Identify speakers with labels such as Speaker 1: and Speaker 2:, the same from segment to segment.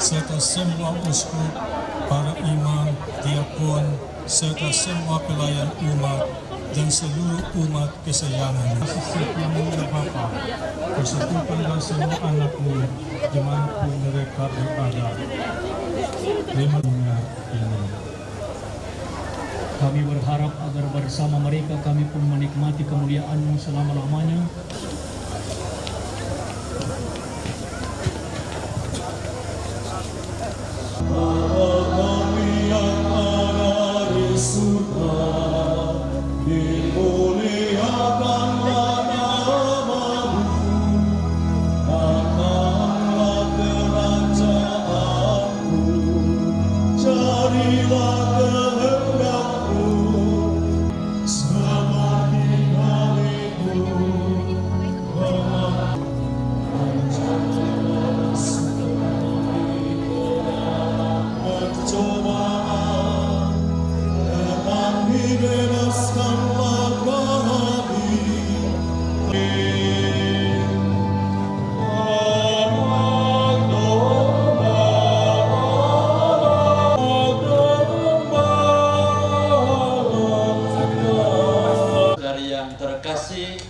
Speaker 1: serta semua uskup, para imam, diakon, serta semua pelayan umat dan seluruh umat kesayangan. Setiap yang mulia Bapa, persatukanlah semua anakmu dimanapun mereka berada. Terima kasih.
Speaker 2: Kami berharap agar bersama mereka kami pun menikmati kemuliaan-Mu selama-lamanya.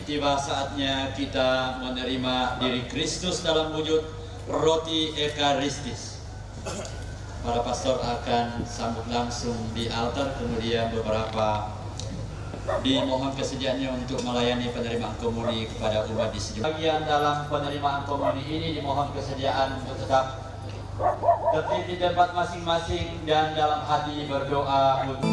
Speaker 3: Tiba saatnya kita menerima diri Kristus dalam wujud roti ekaristis. Para pastor akan sambut langsung di altar, kemudian beberapa dimohon kesediaannya untuk melayani penerimaan komuni kepada umat di sini. Bagian dalam penerimaan komuni ini dimohon kesediaan untuk tetap tertib di tempat masing-masing dan dalam hati berdoa untuk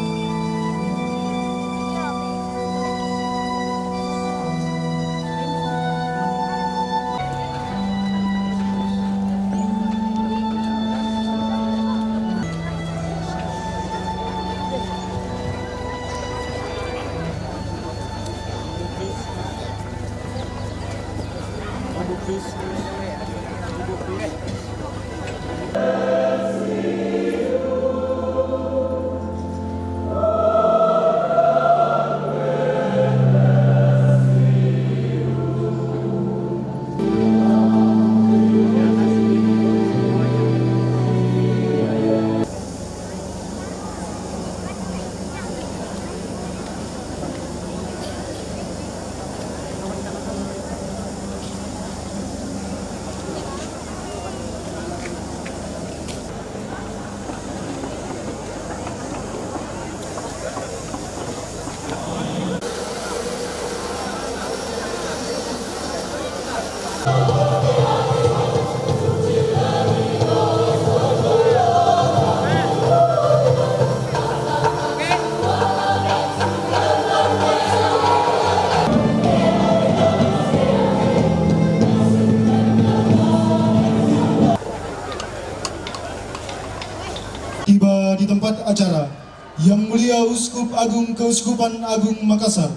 Speaker 4: tiba di tempat acara Yang Mulia Uskup Agung Keuskupan Agung Makassar,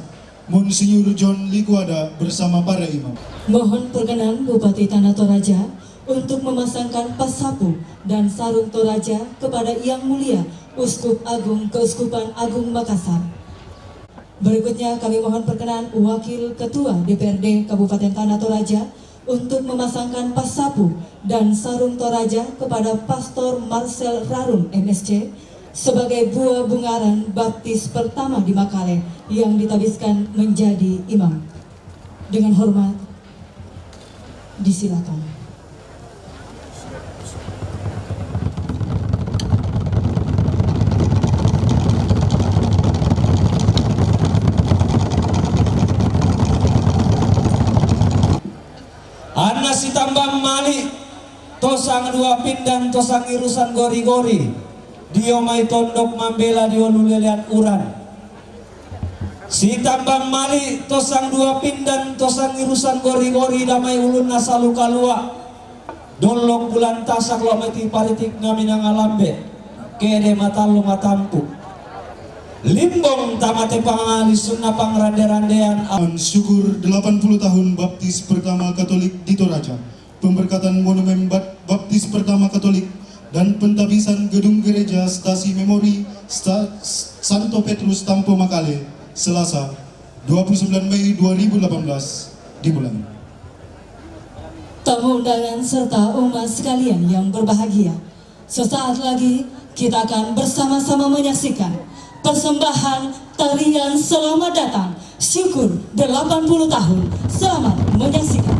Speaker 4: Monsinyur John Likwada bersama para imam.
Speaker 5: Mohon perkenan Bupati Tanah Toraja untuk memasangkan pas sapu dan sarung Toraja kepada Yang Mulia Uskup Agung Keuskupan Agung Makassar. Berikutnya kami mohon perkenan Wakil Ketua DPRD Kabupaten Tanah Toraja untuk memasangkan pas sapu dan sarung Toraja kepada Pastor Marcel Rarun MSC sebagai buah bungaran baptis pertama di Makale yang ditabiskan menjadi imam. Dengan hormat, disilakan.
Speaker 6: Anna si tambang mali tosang dua pindan tosang irusan gori-gori dio mai tondok mambela dio lulelian uran si tambang mali tosang dua pindan tosang irusan gori-gori damai ulun nasalu kalua dolok bulan tasak lo mati paritik ngaminang alambe kede matalu matampu limbong tamate pangali sunna pangrande-randean.
Speaker 4: Syukur 80 tahun baptis pertama Katolik di Toraja, pemberkatan monumen baptis pertama Katolik dan pentabisan gedung gereja stasi memori Santo Petrus Tampo Makale Selasa 29 Mei 2018 dimulai.
Speaker 5: Tamu undangan serta umat sekalian yang berbahagia, Sesaat lagi kita akan bersama-sama menyaksikan persembahan tarian Selamat Datang Syukur 80 tahun. Selamat menyaksikan.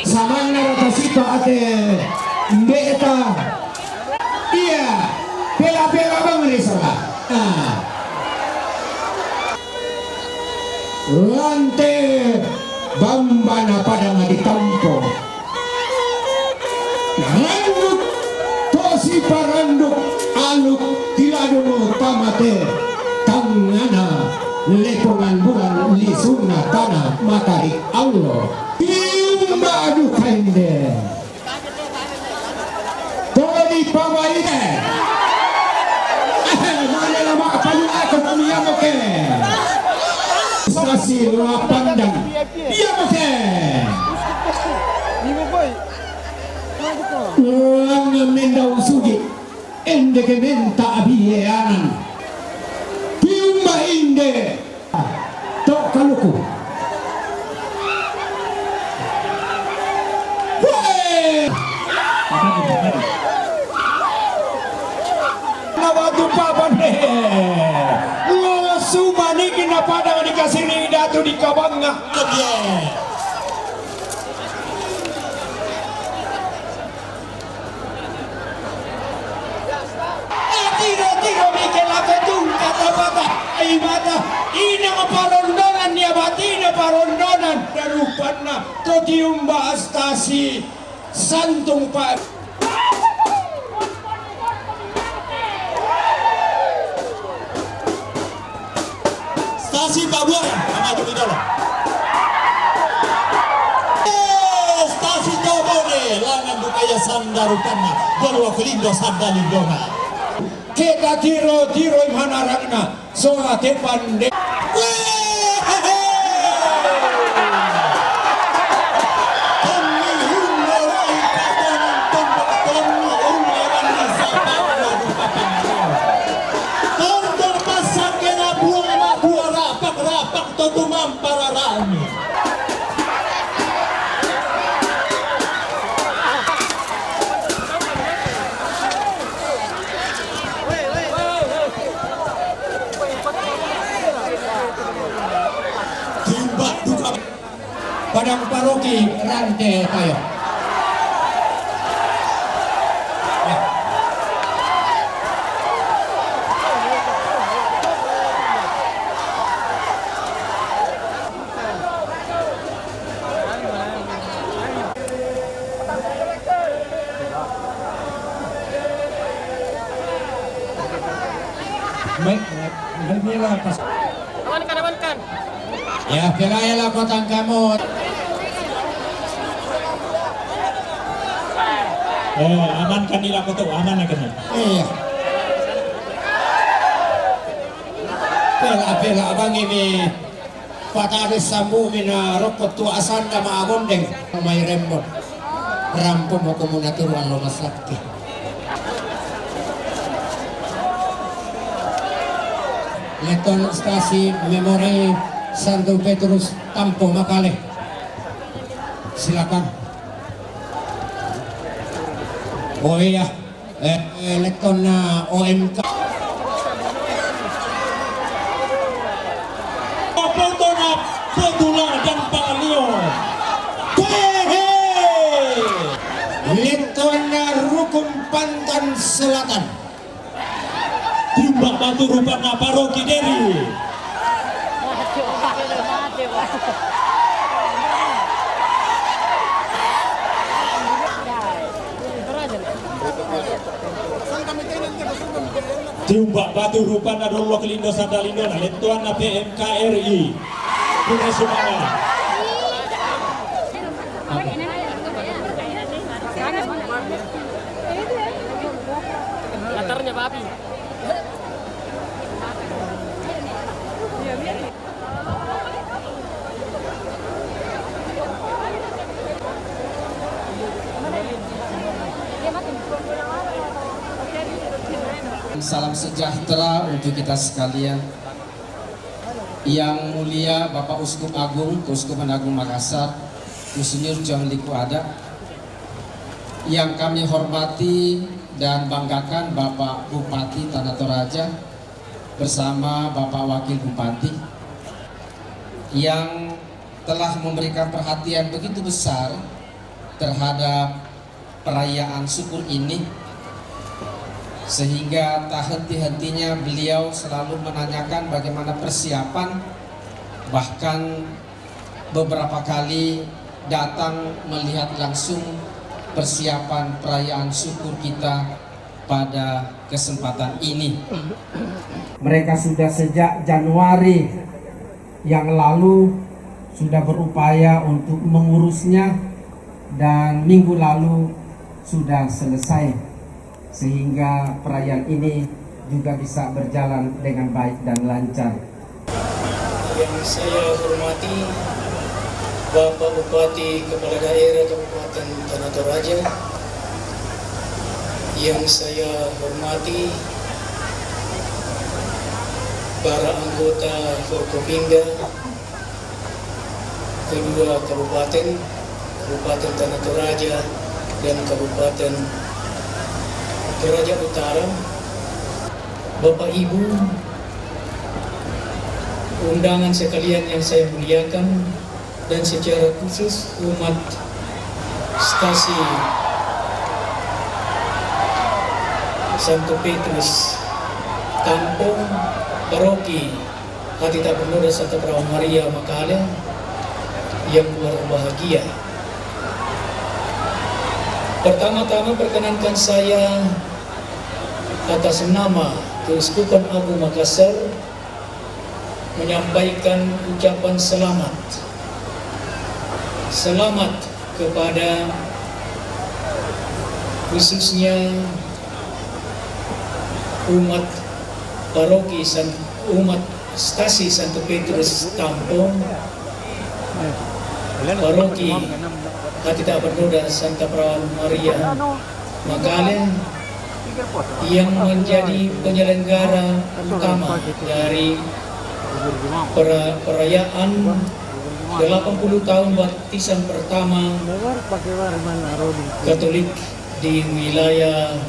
Speaker 6: Samana rotasito ate beta. Iya, pela-pela bang Rizala. Lante bambana pada nga ditampo. Randuk tosi paranduk aluk tilado tamate tangana lepongan bulan lisuna tanah matahari Allah. Madu kainde Todi pamaine Mana lama paling aku pemiyamo ke Stasi luar pandang Piyamo ke Lang mendau sugi Ende ke menta abiye anan Piumba inde Tok kaluku Nawatu papa ne, lo sumani kina pada di kasini datu di kabanga. Tiro Mikel Afetung kata bata, ibada ina parondonan ya batina parondonan darupana totiumba astasi santung pak.
Speaker 7: Stasi Pak Buaya, maju ke dalam. Stasi Jabone, langan bukaya sandarukana, berwa kelindo sandalindona.
Speaker 6: Kita tiro imanarangna, soa tepande.
Speaker 7: Tumam para rami. Timbak duka
Speaker 6: Padang paroki rantai tayo.
Speaker 8: Amankan.
Speaker 6: Ya, kelayalah kotang kamu.
Speaker 7: Amankan nila ko to, aman na kami.
Speaker 6: Iya. Pela abang ini pataris sambu mina rokot tu asanda maagondeng may rembot. Rampo mo ko muna tiruan lo maslaki. Leton stasi memori Santo Petrus Tampo Makale. Silakan. Oh iya, leton na OMK.
Speaker 7: Foto na Petula dan Palio.
Speaker 6: Leton na Rukun Pantan Selatan. timbak batu rupana paroki Deri. Timbak batu rupana Dolo Kelindo Sandalindo Letuan PMKRI. Punya semangat.
Speaker 8: Latarnya babi.
Speaker 9: Salam sejahtera untuk kita sekalian. Yang mulia Bapak Uskup Agung, Keuskupan Agung Makassar, Kusinir John Liku Ada. Yang kami hormati dan banggakan Bapak Bupati Tanah Toraja bersama Bapak Wakil Bupati yang telah memberikan perhatian begitu besar terhadap perayaan syukur ini, sehingga tak henti-hentinya beliau selalu menanyakan bagaimana persiapan, bahkan beberapa kali datang melihat langsung persiapan perayaan syukur kita pada kesempatan ini. Mereka sudah sejak Januari yang lalu sudah berupaya untuk mengurusnya, dan minggu lalu sudah selesai, sehingga perayaan ini juga bisa berjalan dengan baik dan lancar.
Speaker 2: Yang saya hormati Bapak Bupati Kepala Daerah Kabupaten Tanah Toraja, yang saya hormati para anggota Forkopimda kedua kabupaten, Kabupaten Tanah Toraja dan Kabupaten Toraja Utara, Bapak Ibu, undangan sekalian yang saya muliakan, dan secara khusus umat stasi Santo Petrus Kampung Paroki Hati Tak Bernoda Santa Perawan Maria Makale yang berbahagia. Pertama-tama perkenankan saya atas nama Keuskupan Agung Makassar menyampaikan ucapan selamat kepada khususnya umat paroki umat stasi Santo Petrus Kampung Paroki Hati Tak Bernoda Santa Perawan Maria Makale yang menjadi penyelenggara utama dari perayaan 80 tahun baptisan pertama Katolik di wilayah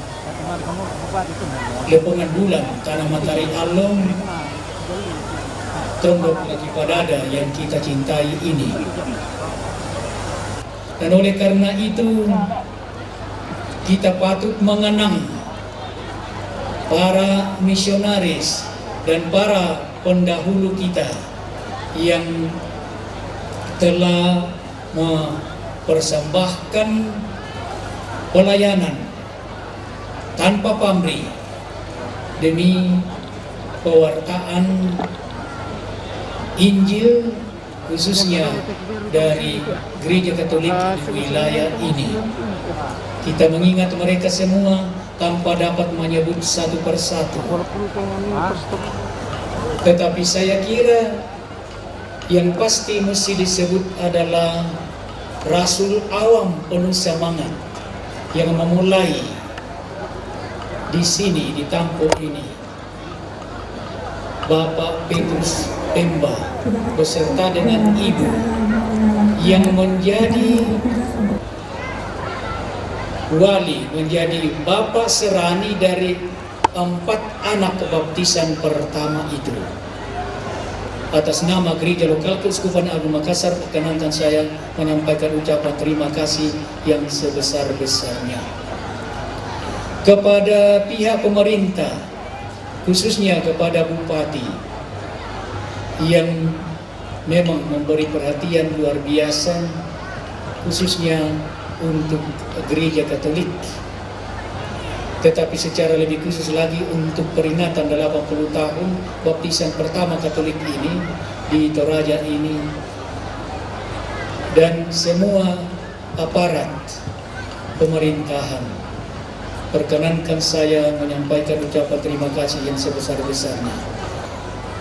Speaker 2: Lepongan Bulan, Tanah Matahari Along, Tondok Lagi Padada yang kita cintai ini. Dan oleh karena itu kita patut mengenang para misionaris dan para pendahulu kita yang telah mempersembahkan pelayanan tanpa pamrih demi pewartaan Injil khususnya dari Gereja Katolik di wilayah ini. Kita mengingat mereka semua tanpa dapat menyebut satu persatu. Tetapi saya kira yang pasti mesti disebut adalah Rasul awam penuh semangat yang memulai di sini, di Tampo ini, Bapak Petrus Pemba beserta dengan Ibu yang menjadi wali, menjadi Bapak Serani dari 4 anak kebaptisan pertama itu. Atas nama Gereja Lokal Keuskupan Agung Makassar, perkenankan saya menyampaikan ucapan terima kasih yang sebesar-besarnya kepada pihak pemerintah khususnya kepada Bupati yang memang memberi perhatian luar biasa khususnya untuk gereja Katolik, tetapi secara lebih khusus lagi untuk peringatan 80 tahun baptisan pertama Katolik ini di Toraja ini, dan semua aparat pemerintahan. Perkenankan saya menyampaikan ucapan terima kasih yang sebesar-besarnya.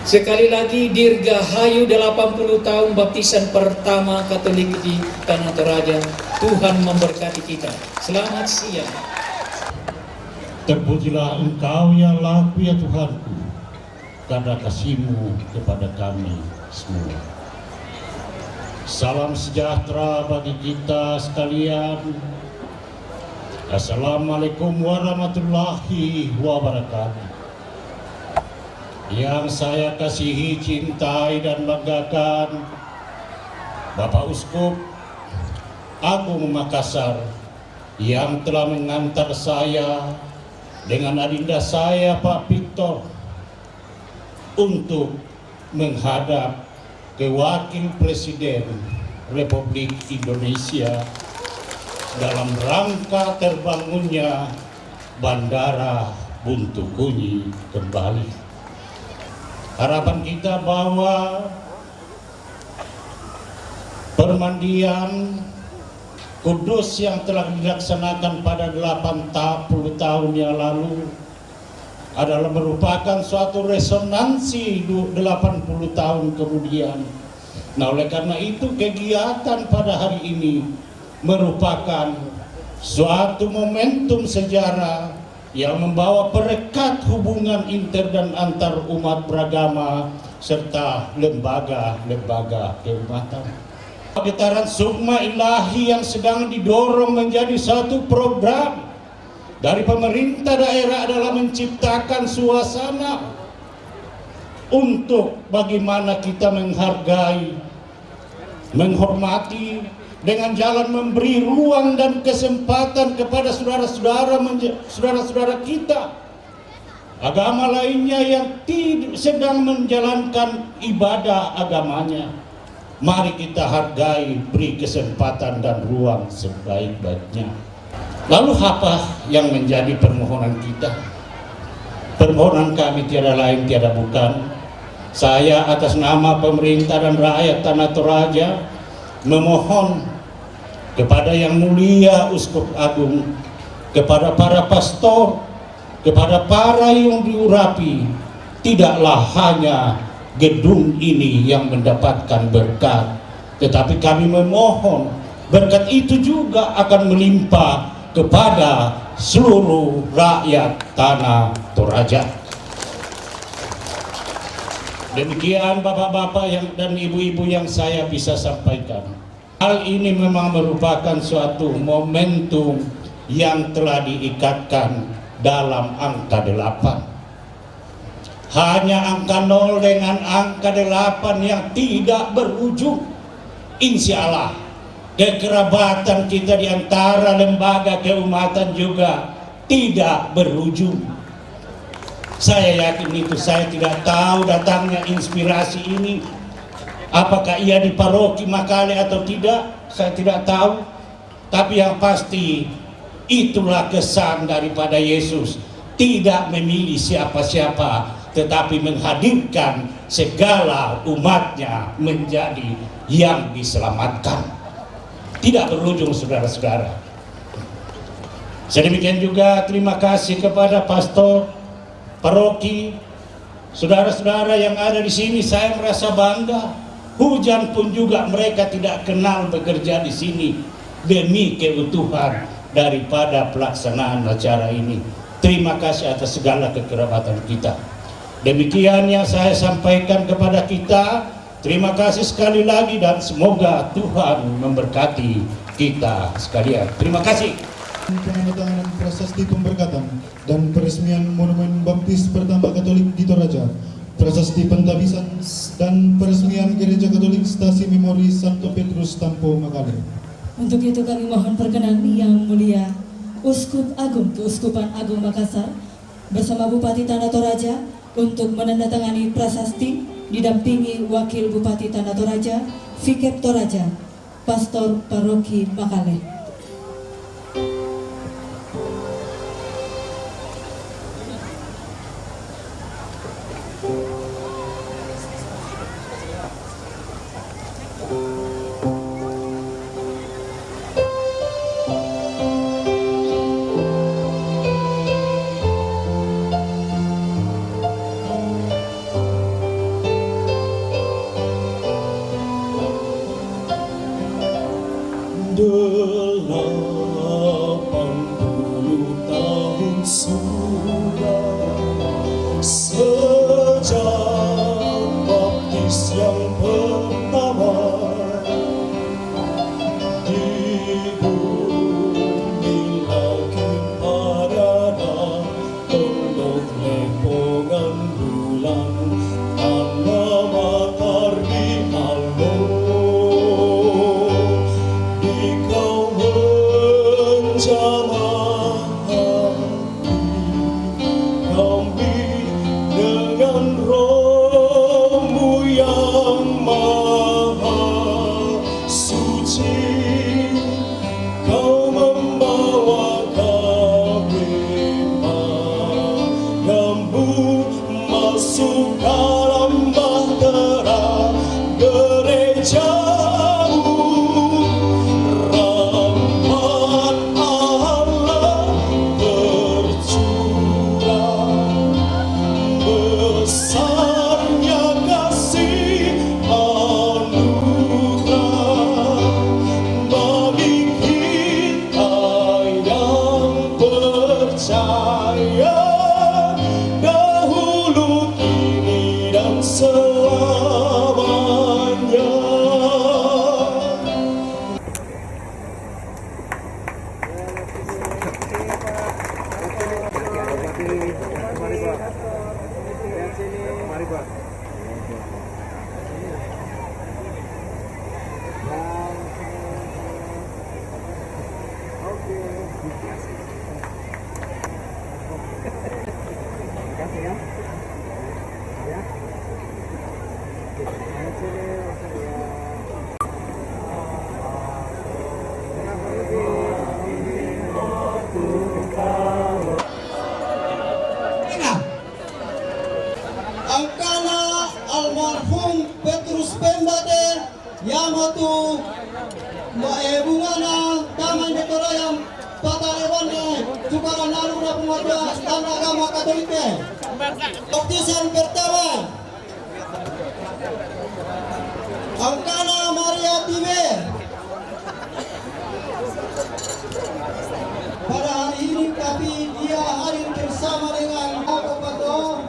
Speaker 2: Sekali lagi dirgahayu 80 tahun baptisan pertama Katolik di Tanah Toraja. Tuhan memberkati kita. Selamat siang.
Speaker 8: Terpujilah Engkau ya laku ya Tuhanku, karena kasih-Mu kepada kami semua. Salam sejahtera bagi kita sekalian. Assalamualaikum warahmatullahi wabarakatuh. Yang saya kasihi, cintai dan banggakan, Bapak Uskup Agung Makassar yang telah mengantar saya dengan adinda saya Pak Victor untuk menghadap ke Wakil Presiden Republik Indonesia dalam rangka terbangunnya Bandara Buntu Kunyi kembali. Harapan kita bahwa permandian Kudus yang telah dilaksanakan pada 80 tahun yang lalu adalah merupakan suatu resonansi 80 tahun kemudian. Nah, oleh karena itu kegiatan pada hari ini merupakan suatu momentum sejarah yang membawa perekat hubungan inter dan antar umat beragama serta lembaga-lembaga keumatan. Getaran Sukma Ilahi yang sedang didorong menjadi satu program dari pemerintah daerah adalah menciptakan suasana untuk bagaimana kita menghargai, menghormati, dengan jalan memberi ruang dan kesempatan kepada saudara-saudara kita agama lainnya yang sedang menjalankan ibadah agamanya. Mari kita hargai, beri kesempatan dan ruang sebaik-baiknya. Lalu apa yang menjadi permohonan kita? Permohonan kami tiada lain tiada bukan, saya atas nama pemerintah dan rakyat Tanah Toraja memohon kepada Yang Mulia Uskup Agung, kepada para pastor, kepada para yang diurapi, tidaklah hanya gedung ini yang mendapatkan berkat, tetapi kami memohon berkat itu juga akan melimpah kepada seluruh rakyat Tanah Toraja. Demikian bapak-bapak dan ibu-ibu yang saya bisa sampaikan. Hal ini memang merupakan suatu momentum yang telah diikatkan dalam angka 8. Hanya angka 0 dengan angka 8 yang tidak berujung. Insya Allah kekerabatan kita di antara lembaga keumatan juga tidak berujung. Saya yakin itu. Saya tidak tahu datangnya inspirasi ini, apakah ia di paroki Makale atau tidak, saya tidak tahu. Tapi yang pasti itulah kesan daripada Yesus, tidak memilih siapa-siapa, tetapi menghadirkan segala umatnya menjadi yang diselamatkan. Tidak berujung, saudara-saudara. Sedemikian juga terima kasih kepada pastor, paroki, saudara-saudara yang ada di sini. Saya merasa bangga. Hujan pun juga mereka tidak kenal bekerja di sini demi keutuhan daripada pelaksanaan acara ini. Terima kasih atas segala kekerabatan kita. Demikian yang saya sampaikan kepada kita. Terima kasih sekali lagi dan semoga Tuhan memberkati kita sekalian. Terima kasih.
Speaker 4: Penandatanganan prasasti pemberkatan dan peresmian Monumen Baptis Pertama Katolik di Toraja, prasasti pentabisan dan peresmian Gereja Katolik Stasi Memori Santo Petrus Tampo Makale.
Speaker 5: Untuk itu kami mohon perkenan Yang Mulia Uskup Agung Keuskupan Agung Makassar bersama Bupati Tanah Toraja untuk menandatangani prasasti didampingi Wakil Bupati Tanah Toraja, Fikep Toraja, Pastor Paroki Makale.
Speaker 7: Delapan puluh tahun sudah sejak baptis yang pertama di bumi lagi padana tondok lempongan bulan tanda matahari halo. Kau menjamah hati kami dengan rohmu yang maha suci. Kau membawa kami padamu masuk dalam bahtera gerejamu. Besarnya kasih anugerah bagi kita yang percaya dahulu, kini dan selamanya.
Speaker 10: Angkana almarhum Petrus Pembaten Yamatu Maebungana Taman Dekorayam Patalewane Tukara Nalura Pengajar Stana Agama Katolik baptisan pertama Angkana Maria Timer. Pada hari ini tapi dia hadir bersama dengan Bapak Pato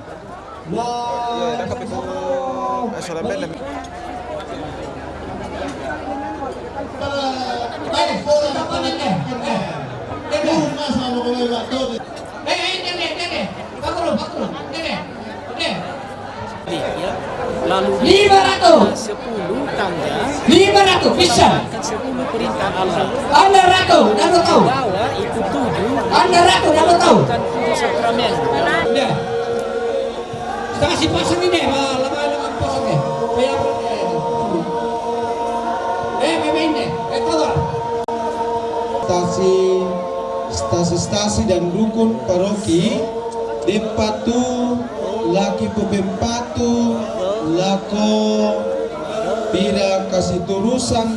Speaker 11: Lalu
Speaker 2: 500
Speaker 11: 10 tanda
Speaker 2: 500 bisa
Speaker 11: 10 perintah Allah.
Speaker 2: Anda ratu dan lo tahu
Speaker 11: Bahwa itu 7
Speaker 2: Anda ratu dan lo tahu
Speaker 11: bukan kudus sakramen.
Speaker 2: udah kita kasih pasang ini lama-lama pasang deh kayak main deh keluar
Speaker 10: stasi dan rukun paroki Depatu laki pepempatu lako pira kasih turusan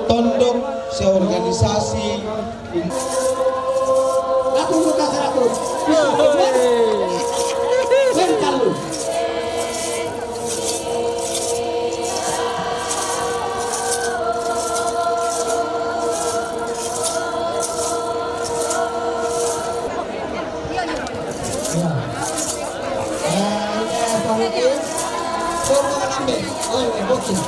Speaker 10: tondok seorganisasi
Speaker 2: aku buka 100 bentar lu
Speaker 10: Bocil.